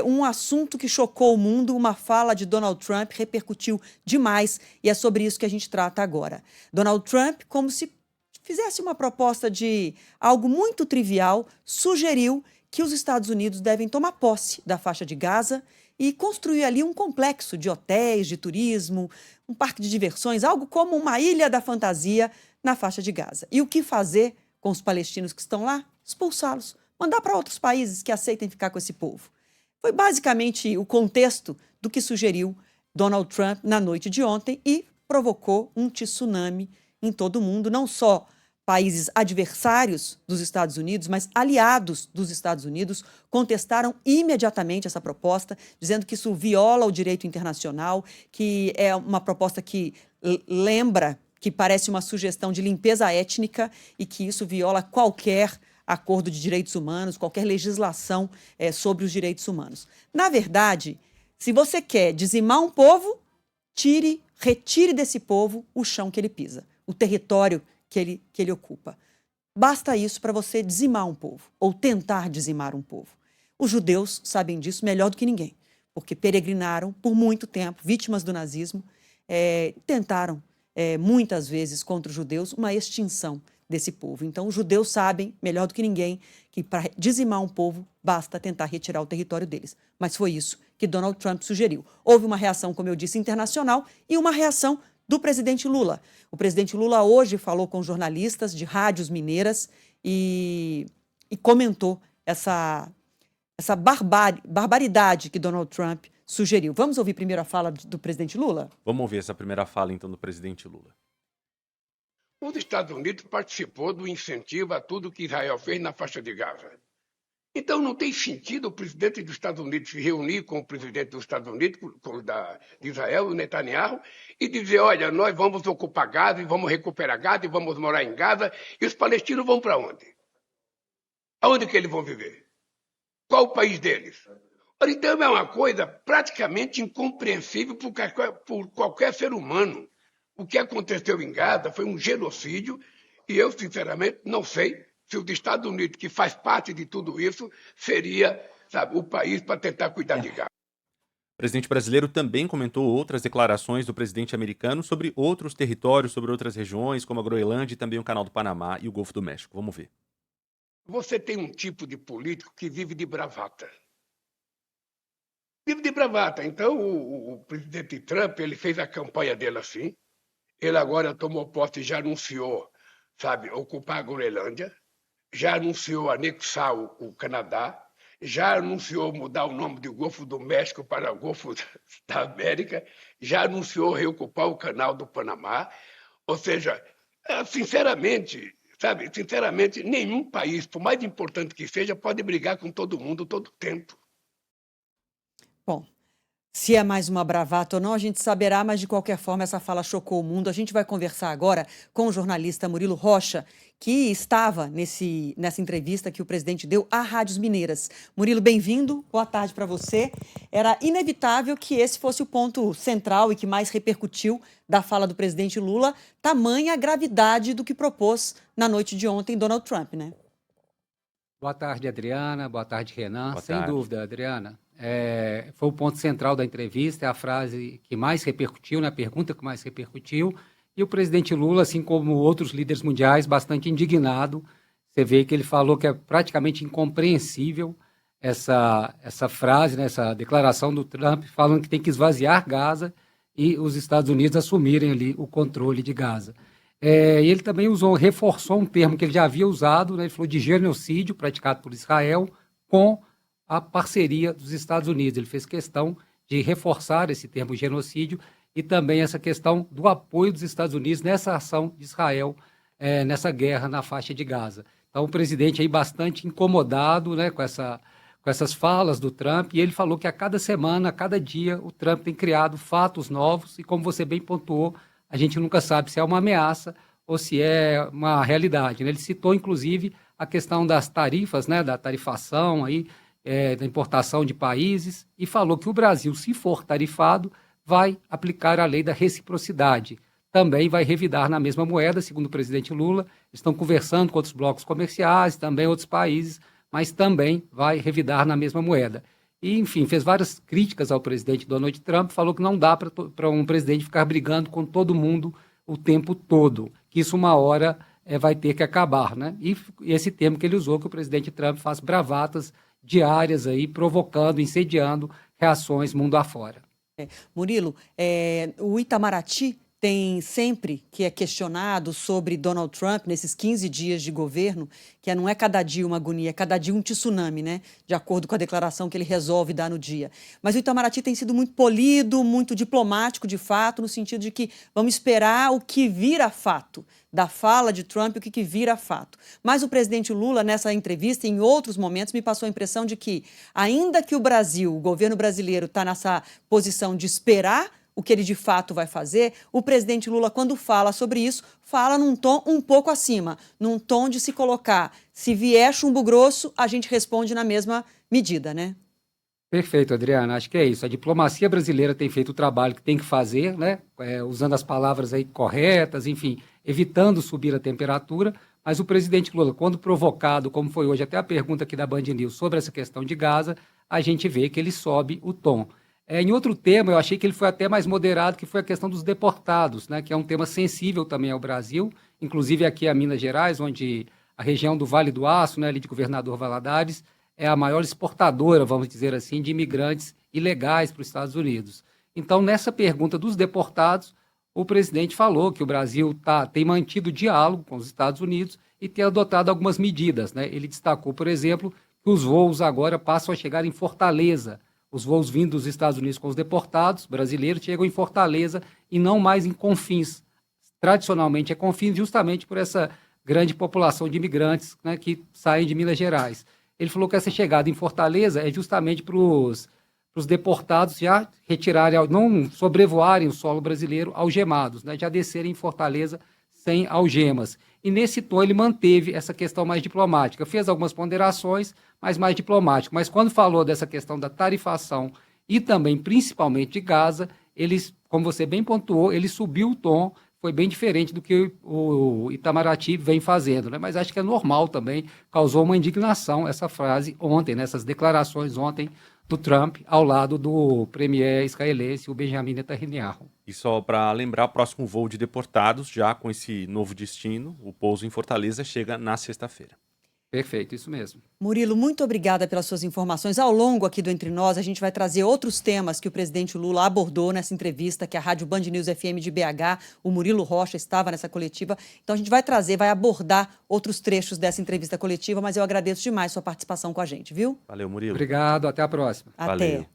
Um assunto que chocou o mundo, uma fala de Donald Trump repercutiu demais e é sobre isso que a gente trata agora. Donald Trump, como se fizesse uma proposta de algo muito trivial, sugeriu que os Estados Unidos devem tomar posse da faixa de Gaza e construir ali um complexo de hotéis, de turismo, um parque de diversões, algo como uma ilha da fantasia na faixa de Gaza. E o que fazer com os palestinos que estão lá? Expulsá-los, mandar para outros países que aceitem ficar com esse povo. Foi basicamente o contexto do que sugeriu Donald Trump na noite de ontem e provocou um tsunami em todo o mundo, não só países adversários dos Estados Unidos, mas aliados dos Estados Unidos contestaram imediatamente essa proposta, dizendo que isso viola o direito internacional, que é uma proposta que lembra, que parece uma sugestão de limpeza étnica e que isso viola qualquer acordo de direitos humanos, qualquer legislação sobre os direitos humanos. Na verdade, se você quer dizimar um povo, retire desse povo o chão que ele pisa, o território que ele ocupa. Basta isso para você dizimar um povo, ou tentar dizimar um povo. Os judeus sabem disso melhor do que ninguém, porque peregrinaram por muito tempo, vítimas do nazismo, tentaram muitas vezes contra os judeus uma extinção desse povo. Então, os judeus sabem melhor do que ninguém que para dizimar um povo basta tentar retirar o território deles. Mas foi isso que Donald Trump sugeriu. Houve uma reação, como eu disse, internacional e uma reação do presidente Lula. O presidente Lula hoje falou com jornalistas de rádios mineiras e comentou essa barbaridade que Donald Trump sugeriu. Vamos ouvir primeiro a fala do presidente Lula? Vamos ouvir essa primeira fala, então, do presidente Lula. Os Estados Unidos participou do incentivo a tudo que Israel fez na faixa de Gaza. Então não tem sentido o presidente dos Estados Unidos se reunir com o presidente dos Estados Unidos, de Israel, o Netanyahu, e dizer, olha, nós vamos ocupar Gaza e vamos recuperar Gaza e vamos morar em Gaza, e os palestinos vão para onde? Aonde que eles vão viver? Qual o país deles? Então é uma coisa praticamente incompreensível por qualquer ser humano. O que aconteceu em Gaza foi um genocídio e eu, sinceramente, não sei se os Estados Unidos, que faz parte de tudo isso, seria, o país para tentar cuidar de Gaza. O presidente brasileiro também comentou outras declarações do presidente americano sobre outros territórios, sobre outras regiões, como a Groenlândia e também o Canal do Panamá e o Golfo do México. Vamos ver. Você tem um tipo de político que vive de bravata. Vive de bravata. Então, o presidente Trump, ele fez a campanha dele assim. Ele agora tomou posse e já anunciou, ocupar a Groenlândia, já anunciou anexar o Canadá, já anunciou mudar o nome do Golfo do México para o Golfo da América, já anunciou reocupar o Canal do Panamá. Ou seja, sinceramente, nenhum país, por mais importante que seja, pode brigar com todo mundo todo tempo. Bom, se é mais uma bravata ou não, a gente saberá, mas de qualquer forma essa fala chocou o mundo. A gente vai conversar agora com o jornalista Murilo Rocha, que estava nessa entrevista que o presidente deu à Rádios Mineiras. Murilo, bem-vindo, boa tarde para você. Era inevitável que esse fosse o ponto central e que mais repercutiu da fala do presidente Lula, tamanha a gravidade do que propôs na noite de ontem Donald Trump, né? Boa tarde, Adriana. Boa tarde, Renan. Boa Sem tarde. dúvida, Adriana. Foi o ponto central da entrevista, é a frase que mais repercutiu, né, a pergunta que mais repercutiu. E o presidente Lula, assim como outros líderes mundiais, bastante indignado. Você vê que ele falou que é praticamente incompreensível essa frase, né, essa declaração do Trump, falando que tem que esvaziar Gaza e os Estados Unidos assumirem ali o controle de Gaza. E ele também reforçou um termo que ele já havia usado, né, ele falou de genocídio praticado por Israel com a parceria dos Estados Unidos. Ele fez questão de reforçar esse termo genocídio e também essa questão do apoio dos Estados Unidos nessa ação de Israel, nessa guerra na faixa de Gaza. Então, o presidente aí bastante incomodado, né, com essas falas do Trump, e ele falou que a cada semana, a cada dia, o Trump tem criado fatos novos e, como você bem pontuou, a gente nunca sabe se é uma ameaça ou se é uma realidade, né? Ele citou, inclusive, a questão das tarifas, né, da tarifação, aí, da importação de países, e falou que o Brasil, se for tarifado, vai aplicar a lei da reciprocidade. Também vai revidar na mesma moeda, segundo o presidente Lula. Estão conversando com outros blocos comerciais, também outros países, mas também vai revidar na mesma moeda. E, enfim, fez várias críticas ao presidente Donald Trump, falou que não dá para um presidente ficar brigando com todo mundo o tempo todo, que isso uma hora vai ter que acabar, né? E esse termo que ele usou, que o presidente Trump faz bravatas diárias aí, provocando, incendiando reações mundo afora. Murilo, o Itamaraty tem sempre que é questionado sobre Donald Trump nesses 15 dias de governo, que não é cada dia uma agonia, é cada dia um tsunami, né? De acordo com a declaração que ele resolve dar no dia. Mas o Itamaraty tem sido muito polido, muito diplomático, de fato, no sentido de que vamos esperar o que vira fato, da fala de Trump, o que vira fato. Mas o presidente Lula, nessa entrevista e em outros momentos, me passou a impressão de que, ainda que o Brasil, o governo brasileiro, está nessa posição de esperar o que ele de fato vai fazer, o presidente Lula, quando fala sobre isso, fala num tom um pouco acima, num tom de se colocar. Se vier chumbo grosso, a gente responde na mesma medida, né? Perfeito, Adriana. Acho que é isso. A diplomacia brasileira tem feito o trabalho que tem que fazer, né? Usando as palavras aí corretas, enfim, evitando subir a temperatura. Mas o presidente Lula, quando provocado, como foi hoje até a pergunta aqui da Band News sobre essa questão de Gaza, a gente vê que ele sobe o tom. Em outro tema, eu achei que ele foi até mais moderado, que foi a questão dos deportados, né, que é um tema sensível também ao Brasil, inclusive aqui a Minas Gerais, onde a região do Vale do Aço, né, ali de Governador Valadares, é a maior exportadora, vamos dizer assim, de imigrantes ilegais para os Estados Unidos. Então, nessa pergunta dos deportados, o presidente falou que o Brasil tem mantido diálogo com os Estados Unidos e tem adotado algumas medidas, né? Ele destacou, por exemplo, que os voos agora passam a chegar em Fortaleza. Os voos vindos dos Estados Unidos com os deportados brasileiros chegam em Fortaleza e não mais em Confins. Tradicionalmente é Confins justamente por essa grande população de imigrantes, né, que saem de Minas Gerais. Ele falou que essa chegada em Fortaleza é justamente para os deportados já retirarem, não sobrevoarem o solo brasileiro algemados, né, já descerem em Fortaleza sem algemas. E nesse tom ele manteve essa questão mais diplomática, fez algumas ponderações, mas mais diplomático. Mas quando falou dessa questão da tarifação e também principalmente de Gaza, eles, como você bem pontuou, ele subiu o tom, foi bem diferente do que o Itamaraty vem fazendo, né? Mas acho que é normal também, causou uma indignação essa frase ontem, né? Essas declarações ontem do Trump ao lado do premier israelense, o Benjamin Netanyahu. E só para lembrar, o próximo voo de deportados, já com esse novo destino, o pouso em Fortaleza, chega na sexta-feira. Perfeito, isso mesmo. Murilo, muito obrigada pelas suas informações. Ao longo aqui do Entre Nós, a gente vai trazer outros temas que o presidente Lula abordou nessa entrevista, que a Rádio Band News FM de BH, o Murilo Rocha estava nessa coletiva. Então a gente vai trazer, vai abordar outros trechos dessa entrevista coletiva, mas eu agradeço demais sua participação com a gente, viu? Valeu, Murilo. Obrigado, até a próxima. Até. Valeu.